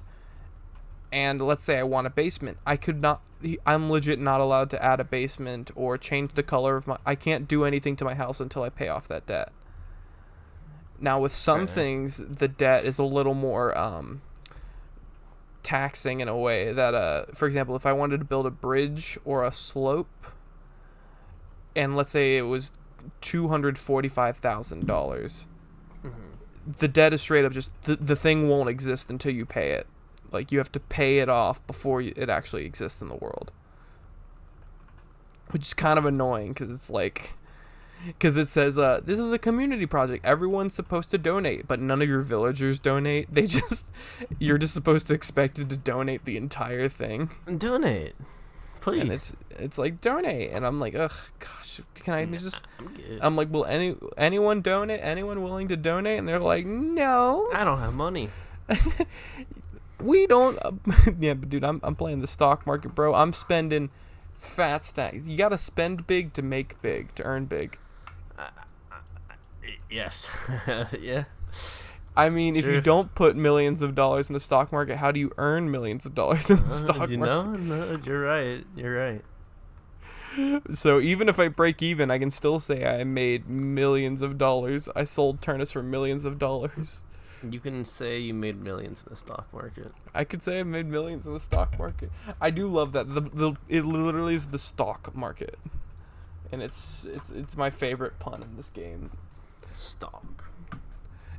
And let's say I want a basement. I'm legit not allowed to add a basement or change the color of I can't do anything to my house until I pay off that debt. Now, with some things, the debt is a little more taxing in a way that, for example, if I wanted to build a bridge or a slope, and let's say it was $245,000, the debt is straight up just the thing won't exist until you pay it. Like, you have to pay it off before it actually exists in the world, which is kind of annoying because it's like. Because it says, this is a community project. Everyone's supposed to donate, but none of your villagers donate. You're just supposed to expect it to donate the entire thing. Donate, please. And it's like, donate. And I'm like, ugh, gosh, can I just... I'm like, will anyone donate? Anyone willing to donate? And they're like, no. I don't have money. We don't... yeah, but dude, I'm playing the stock market, bro. I'm spending fat stacks. You gotta spend big to make big, to earn big. Yes. Yeah. I mean, if you don't put millions of dollars in the stock market, how do you earn millions of dollars in the stock market? No, you're right. You're right. So even if I break even, I can still say I made millions of dollars. I sold turnips for millions of dollars. You can say you made millions in the stock market. I could say I made millions in the stock market. I do love that. It literally is the stock market. And it's my favorite pun in this game. Stock.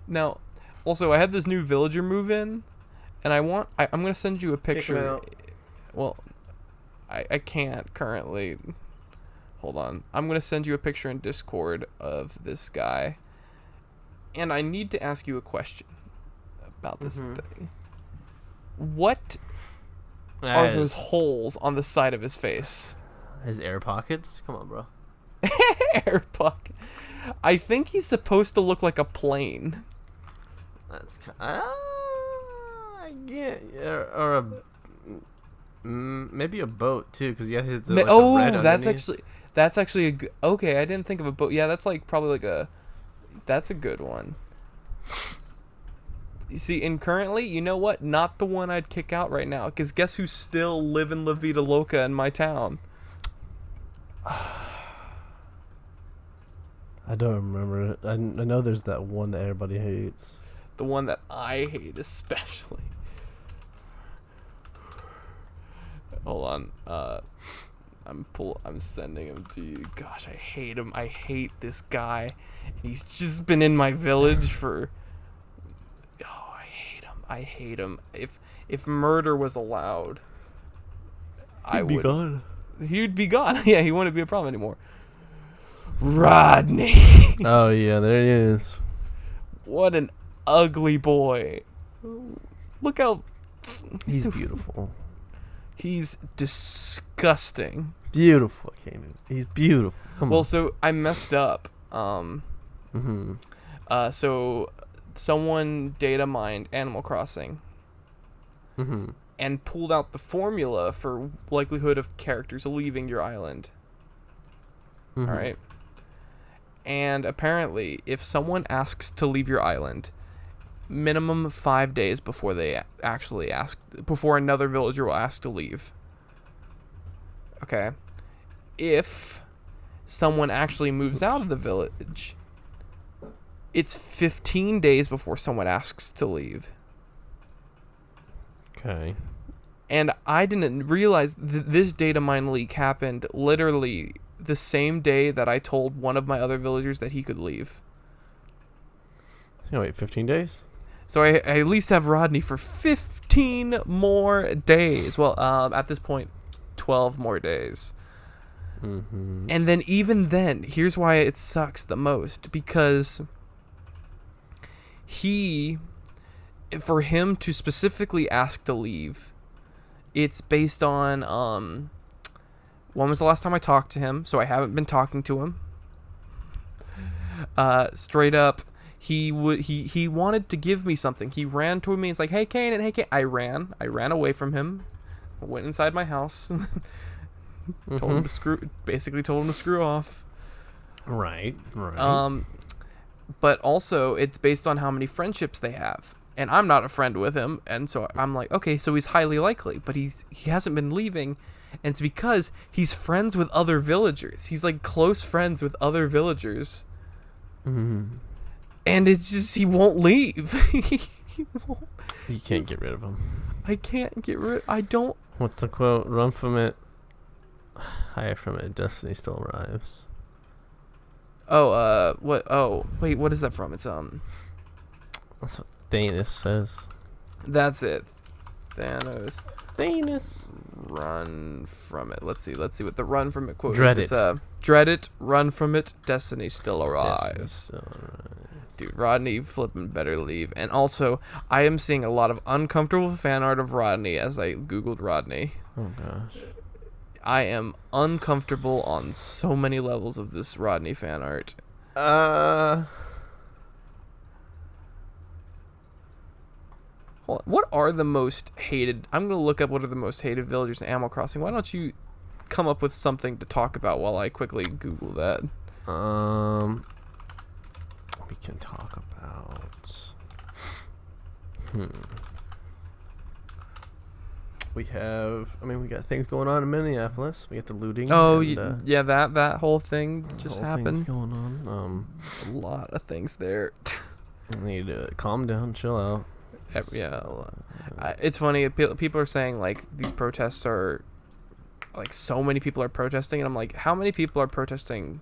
Now, also I had this new villager move in, and I'm gonna send you a picture. Kick him out. Well, I can't currently. Hold on. I'm gonna send you a picture in Discord of this guy, and I need to ask you a question about this thing. What are those holes on the side of his face? His air pockets? Come on, bro. Air pocket. I think he's supposed to look like a plane. That's yeah, or a Maybe a boat too, because yeah, the red that's actually a okay. I didn't think of a boat. Yeah, that's like probably like that's a good one. You see, and currently, you know what? Not the one I'd kick out right now, because guess who's still living La Vida Loca in my town? I don't remember it. I know there's that one that everybody hates. The one that I hate especially. Hold on. I'm sending him to you. Gosh, I hate him. I hate this guy. He's just been in my village for. Oh, I hate him. I hate him. If murder was allowed, I would. He'd be gone. He'd be gone. Yeah, he wouldn't be a problem anymore. Rodney. Oh yeah, there he is. What an ugly boy. Look how he's so beautiful. He's disgusting. Beautiful, Kanan. He's beautiful. Come on. So I messed up. So someone data mined Animal Crossing. And pulled out the formula for likelihood of characters leaving your island. All right. And apparently, if someone asks to leave your island, minimum 5 days before they actually ask, before another villager will ask to leave. Okay. If someone actually moves out of the village, it's 15 days before someone asks to leave. Okay. And I didn't realize this data mine leak happened literally the same day that I told one of my other villagers that he could leave. So wait, 15 days? So I at least have Rodney for 15 more days. Well, at this point, 12 more days. And then even then, here's why it sucks the most. Because for him to specifically ask to leave, it's based on when was the last time I talked to him? So I haven't been talking to him. Straight up, he wanted to give me something. He ran toward me. It's like, hey Kanan, hey Kanan. I ran away from him. Went inside my house. Told him to screw off. Right. But also it's based on how many friendships they have. And I'm not a friend with him, and so I'm like, okay, so he's highly likely, but he hasn't been leaving. And it's because he's friends with other villagers. He's like close friends with other villagers. And it's just, he won't leave. He won't. You can't get rid of him. I can't get rid. I don't. What's the quote? Run from it, hide from it, destiny still arrives. Oh, what? Oh, wait, what is that from? It's That's what Thanos says. That's it. Thanos. Run from it. Let's see what the run from it quote dread is. It. It's dread it, run from it, destiny still arrives. Dude, Rodney flipping better leave. And also, I am seeing a lot of uncomfortable fan art of Rodney as I googled Rodney. Oh gosh. I am uncomfortable on so many levels of this Rodney fan art. What are the most hated? I'm going to look up what are the most hated villagers in Animal Crossing. Why don't you come up with something to talk about while I quickly Google that? We can talk about. We got things going on in Minneapolis. We got the looting. Oh, yeah, that whole thing just happened. Going on. A lot of things there. I need to calm down, chill out. Yeah, it's funny. People are saying like these protests are like so many people are protesting, and I'm like, how many people are protesting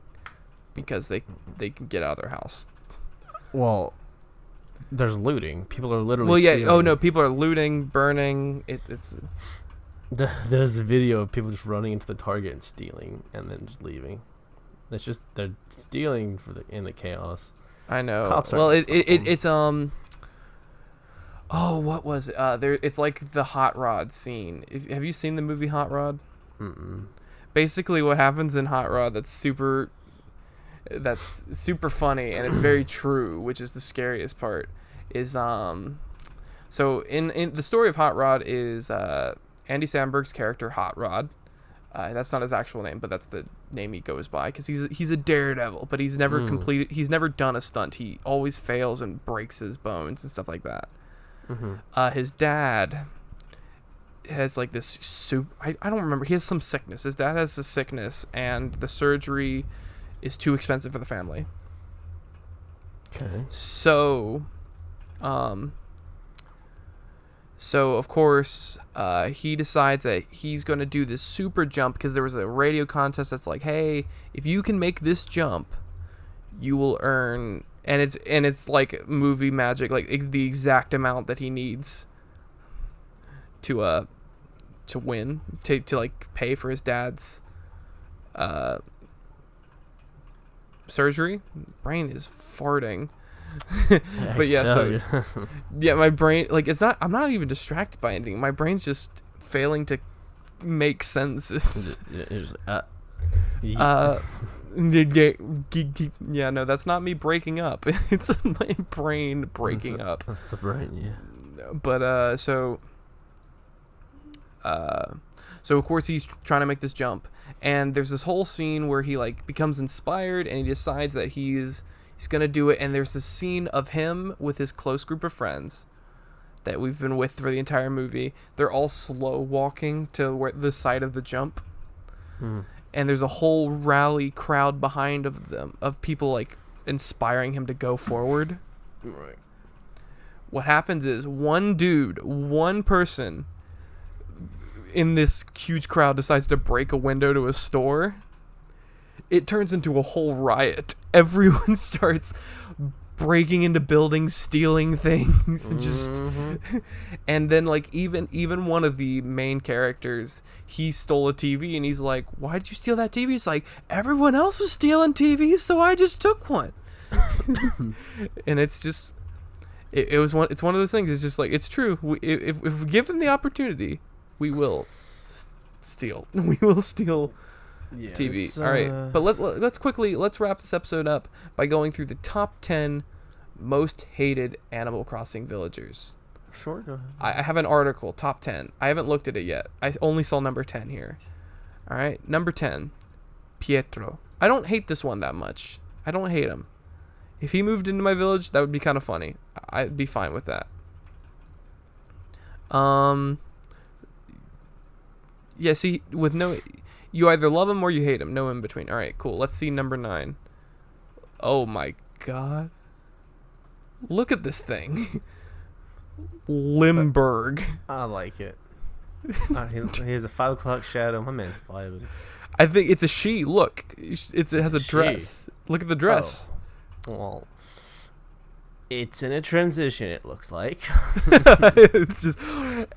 because they can get out of their house? Well, there's looting. People are literally. Well, yeah. stealing. Oh no, people are looting, burning. It's. There's a video of people just running into the Target and stealing, and then just leaving. It's just they're stealing in the chaos. I know. Well, it's Oh, what was it? It's like the Hot Rod scene. Have you seen the movie Hot Rod? Basically, what happens in Hot Rod that's super funny, and it's very true, which is the scariest part. Is so in the story of Hot Rod is Andy Samberg's character Hot Rod. That's not his actual name, but that's the name he goes by because he's a daredevil, but he's never completed. He's never done a stunt. He always fails and breaks his bones and stuff like that. His dad has like this I don't remember. He has some sickness. His dad has a sickness, and the surgery is too expensive for the family. Okay. So of course, he decides that he's going to do this super jump because there was a radio contest that's like, hey, if you can make this jump, you will earn, and it's like movie magic, like the exact amount that he needs to win, to like pay for his dad's surgery. Brain is farting. But yeah, so yeah, my brain, like, I'm not even distracted by anything. My brain's just failing to make senses. Yeah, no, that's not me breaking up. It's my brain breaking up. That's the brain, yeah. But so of course he's trying to make this jump, and there's this whole scene where he like becomes inspired and he decides that he's gonna do it, and there's this scene of him with his close group of friends that we've been with for the entire movie. They're all slow walking to where the site of the jump, and there's a whole rally crowd behind of people like inspiring him to go forward. Right. What happens is one person in this huge crowd decides to break a window to a store. It turns into a whole riot. Everyone starts breaking into buildings, stealing things, and and then like even one of the main characters, he stole a TV, and he's like, "Why did you steal that TV?" It's like, everyone else was stealing TVs, so I just took one. And it's just it's one of those things. It's just like, it's true. If we give them the opportunity, we will steal. We will steal. Yeah, TV. All right, but let's wrap this episode up by going through the top 10 most hated Animal Crossing villagers. Sure, go ahead. I have an article, top 10. I haven't looked at it yet. I only saw number 10 here. All right, number 10, Pietro. I don't hate this one that much. I don't hate him. If he moved into my village, that would be kind of funny. I'd be fine with that. Yeah, see, with no... You either love him or you hate him. No in between. All right, cool. Let's see number 9. Oh, my God. Look at this thing. Limburg. I like it. He has a 5 o'clock shadow. My man's 5. I think it's a she. Look. It has a dress. Look at the dress. Oh. Well, it's in a transition, it looks like. It's just,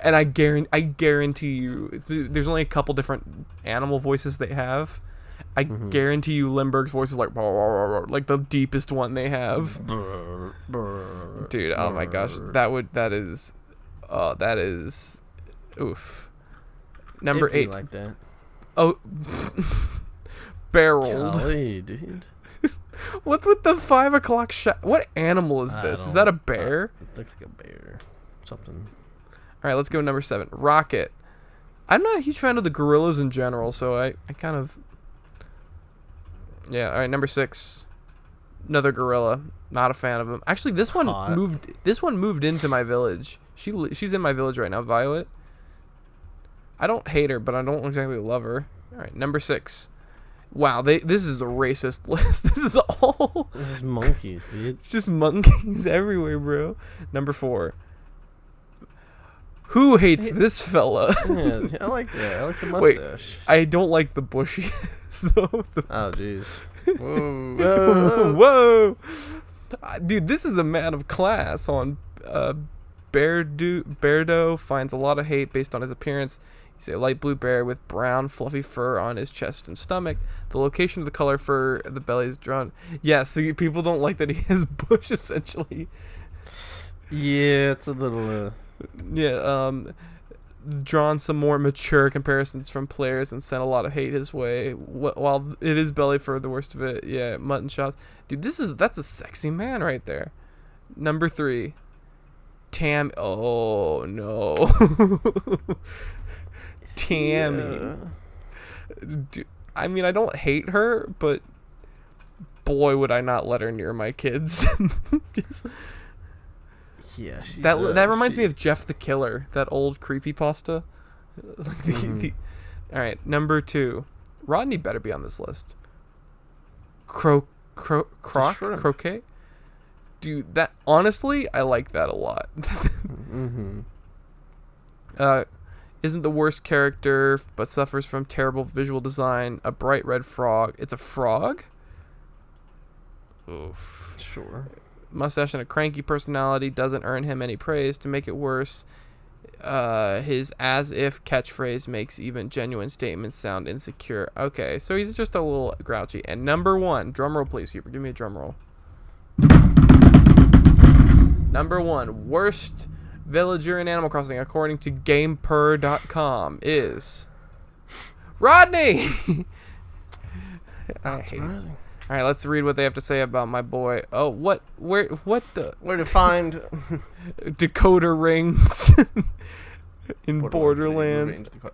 and I guarantee you, there's only a couple different animal voices they have. I guarantee you, Limburg's voice is like the deepest one they have. Dude, oh my gosh, that is, oof. Number 8. Like that. Oh, barreled. Golly, dude. What's with the 5 o'clock shot? What animal is this? Is that a bear? It looks like a bear. Something. All right, let's go number 7. Rocket. I'm not a huge fan of the gorillas in general, so I kind of... Yeah, all right, number 6. Another gorilla. Not a fan of him. Actually, this one moved into my village. She's in my village right now, Violet. I don't hate her, but I don't exactly love her. All right, number 6. Wow, this is a racist list. This is monkeys, dude. It's just monkeys everywhere, bro. Number 4. Who hates this fella? Yeah, I like that. I like the mustache. Wait, I don't like the bushies, though. Oh, jeez. Whoa. Dude, this is a man of class. On Beardo finds a lot of hate based on his appearance. He's a light blue bear with brown, fluffy fur on his chest and stomach. The location of the color fur, the belly is drawn. Yeah, so people don't like that he has bush, essentially. Yeah, it's a little... Drawn some more mature comparisons from players and sent a lot of hate his way. While it is belly fur, the worst of it. Yeah, mutton chops. Dude, that's a sexy man right there. Number 3. Oh, no. Tammy. Yeah. I mean, I don't hate her, but boy, would I not let her near my kids. Yeah, that reminds me of Jeff the Killer, that old creepypasta. All right, number 2. Rodney better be on this list. Croquet? Dude, that honestly, I like that a lot. Isn't the worst character, but suffers from terrible visual design. A bright red frog. It's a frog? Oof. Sure. Mustache and a cranky personality doesn't earn him any praise. To make it worse, his as-if catchphrase makes even genuine statements sound insecure. Okay, so he's just a little grouchy. And number 1, drumroll please, Huber. Give me a drumroll. Number 1, worst villager in Animal Crossing, according to GamePer.com, is Rodney. That's surprising. All right, let's read what they have to say about my boy. Oh, where to find decoder rings in Borderlands. All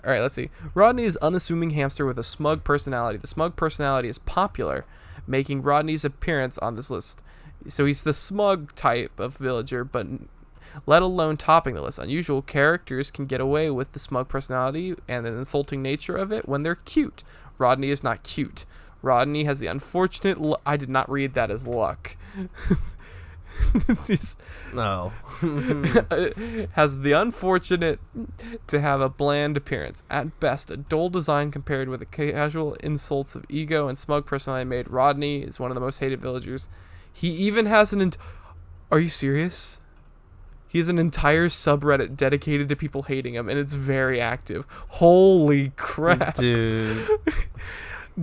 right, let's see. Rodney is unassuming hamster with a smug personality. The smug personality is popular, making Rodney's appearance on this list. So he's the smug type of villager, but let alone topping the list. Unusual characters can get away with the smug personality and an insulting nature of it when they're cute. Rodney is not cute. Rodney has the unfortunate... I did not read that as luck. No. Has the unfortunate to have a bland appearance. At best, a dull design compared with the casual insults of ego and smug personality made Rodney is one of the most hated villagers. He even has an... Are you serious? He has an entire subreddit dedicated to people hating him, and it's very active. Holy crap.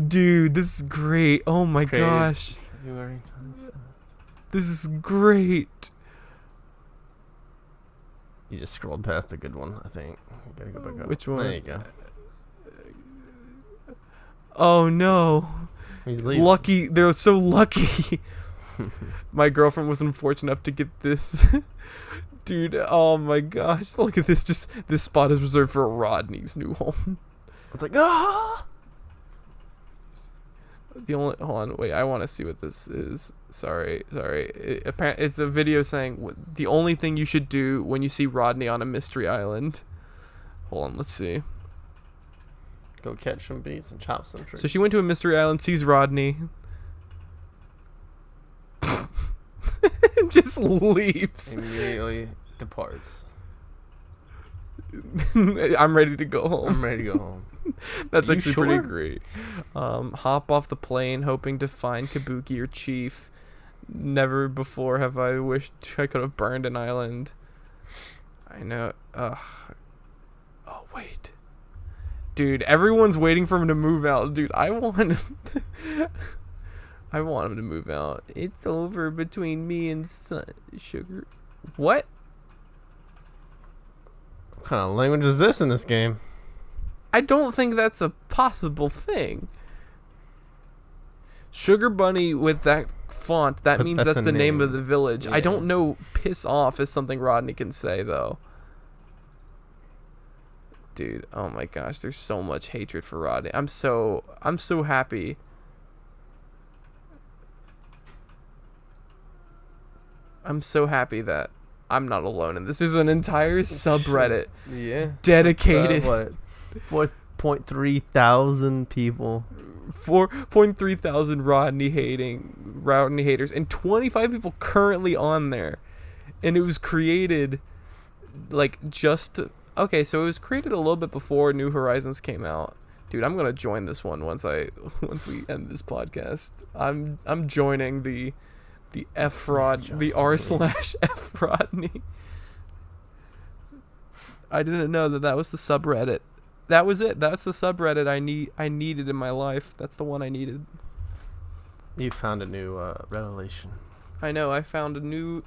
Dude, this is great. Oh my gosh. This is great. You just scrolled past a good one, I think. You gotta go back up. Which one? There you go. Oh no. He's leaving. Lucky. They're so lucky. My girlfriend was unfortunate enough to get this. Dude, oh my gosh. Look at this. Just this spot is reserved for Rodney's new home. It's like, ah! Hold on, wait, I want to see what this is. Sorry. It's a video saying the only thing you should do when you see Rodney on a mystery island. Hold on, let's see. Go catch some beets and chop some trees. So she went to a mystery island, sees Rodney. Just leaves. Immediately departs. I'm ready to go home. That's actually sure? pretty great. Hop off the plane hoping to find Kabuki or Chief. Never before have I wished I could have burned an island. I know. Oh, wait. Dude, everyone's waiting for him to move out. Dude, I want him to move out. It's over between me and Sugar. What? What kind of language is this in this game? I don't think that's a possible thing. Sugar Bunny with that font, that means that's the name of the village. Yeah. I don't know piss off is something Rodney can say, though. Dude, oh my gosh, there's so much hatred for Rodney. I'm so happy. I'm so happy that I'm not alone in this. There's an entire subreddit dedicated. 4.3 thousand people. 4.3 thousand Rodney haters, and 25 people currently on there. And it was created okay, so it was created a little bit before New Horizons came out. Dude, I'm gonna join this one once we end this podcast. I'm joining the F-Rod, the r/F Rodney. I didn't know that was the subreddit. That was it. That's the subreddit I needed in my life. That's the one I needed. You found a new revelation. I know. I found a new.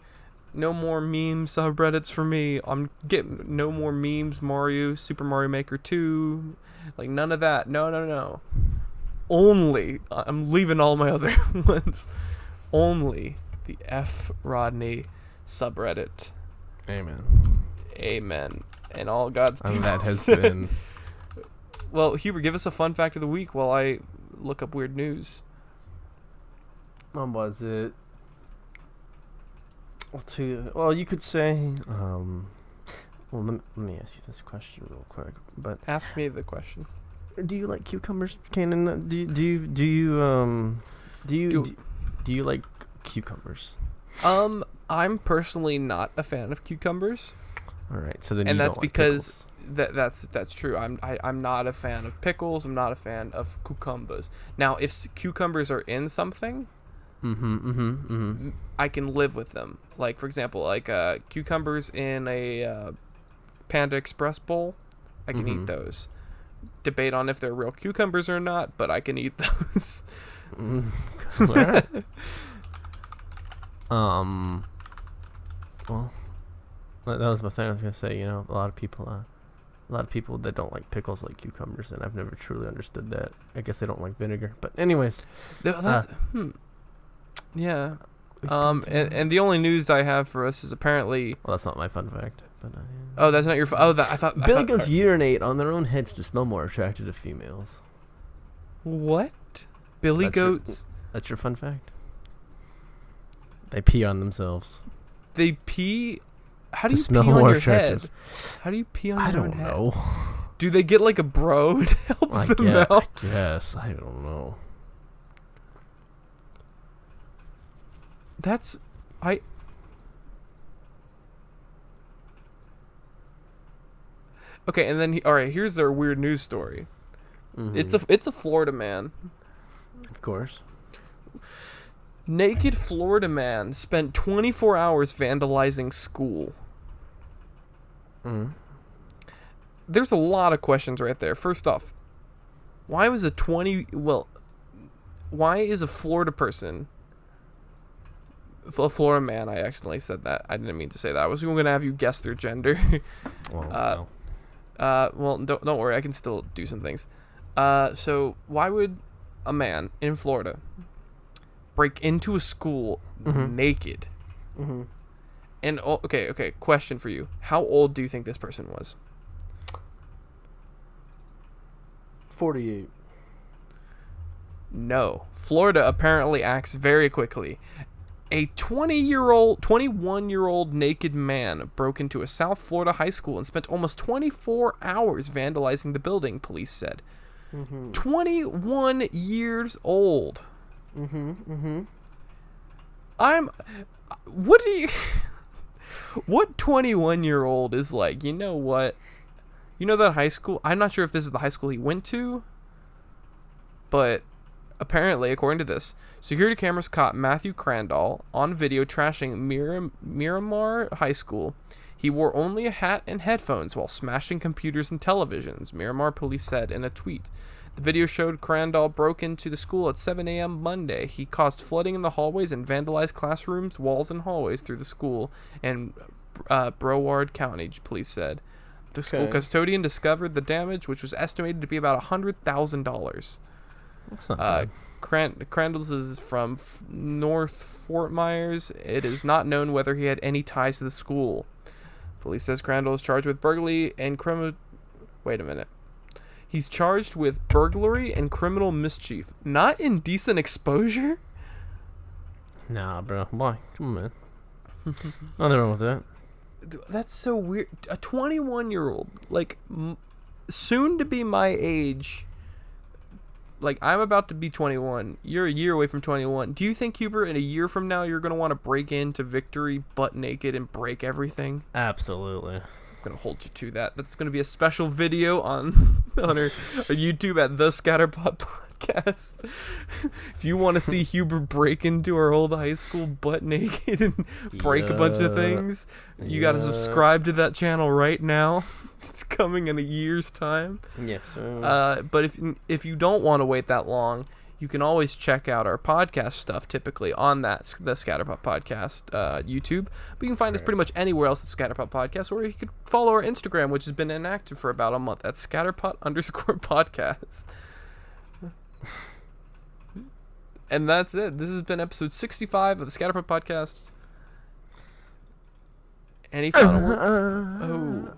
No more meme subreddits for me. I'm getting no more memes. Super Mario Maker 2, none of that. No. Only I'm leaving all my other ones. Only the F Rodney subreddit. Amen. And all God's people. And that has been Well, Huber, give us a fun fact of the week while I look up weird news. What was it? Well, you could say. Well, let me ask you this question real quick. But ask me the question. Do you like cucumbers, Kanan? Do you like cucumbers? I'm personally not a fan of cucumbers. All right, so then and you that's don't like because pickles. that's true. I'm not a fan of pickles. I'm not a fan of cucumbers. Now, if cucumbers are in something, I can live with them. Like, for example, like cucumbers in a Panda Express bowl, I can eat those. Debate on if they're real cucumbers or not, but I can eat those. Well, that was my thing. I was gonna say, a lot of people that don't like pickles like cucumbers, and I've never truly understood that. I guess they don't like vinegar, but anyways, that's yeah. And the only news I have for us is apparently. Well, that's not my fun fact. But oh, that's not your. I thought. Billy goats urinate on their own heads to smell more attractive to females. What? Billy goats? That's your fun fact. They pee on themselves. They pee. How do to you smell pee on more your attractive. head? How do you pee on your own head? I don't know. Do they get like a bro to help them out? I guess. I don't know. That's Okay, and then all right, here's their weird news story. It's a Florida man. Of course. Naked Florida man spent 24 hours vandalizing school. There's a lot of questions right there. First off, why is a Florida person, a Florida man, I accidentally said that. I didn't mean to say that. I was going to have you guess their gender. Well, well, don't worry. I can still do some things. So why would a man in Florida break into a school naked? And okay. Question for you: how old do you think this person was? 48. No. Florida apparently acts very quickly. A 21-year-old naked man broke into a South Florida high school and spent almost 24 hours vandalizing the building, police said. 21 years old. What 21-year-old is like, you know what? You know that high school? I'm not sure if this is the high school he went to, but apparently, according to this, security cameras caught Matthew Crandall on video trashing Miramar High School. He wore only a hat and headphones while smashing computers and televisions, Miramar police said in a tweet. The video showed Crandall broke into the school at 7 a.m. Monday. He caused flooding in the hallways and vandalized classrooms, walls, and hallways through the school in Broward County, police said. The school custodian discovered the damage, which was estimated to be about $100,000. That's not bad. Crandall's is from North Fort Myers. It is not known whether he had any ties to the school. Police says Crandall is charged with burglary and criminal. Wait a minute. He's charged with burglary and criminal mischief, not indecent exposure. Nah, bro. Why? Come on, man. Nothing wrong with that. That's so weird. A 21-year-old, like, soon to be my age. Like, I'm about to be 21. You're a year away from 21. Do you think, Huber, in a year from now, you're going to want to break into Victory butt naked and break everything? Absolutely. I'm going to hold you to that. That's going to be a special video on our YouTube at The Scatterpot Podcast. If you want to see Huber break into our old high school butt naked and break a bunch of things, you got to subscribe to that channel right now. It's coming in a year's time. Yes. But if you don't want to wait that long, you can always check out our podcast stuff, typically on the Scatterpot Podcast YouTube. But you can find us pretty much anywhere else at Scatterpot Podcast, or you could follow our Instagram, which has been inactive for about a month. That's Scatterpot_podcast. And that's it. This has been episode 65 of the Scatterpot Podcast. Any final word? Oh.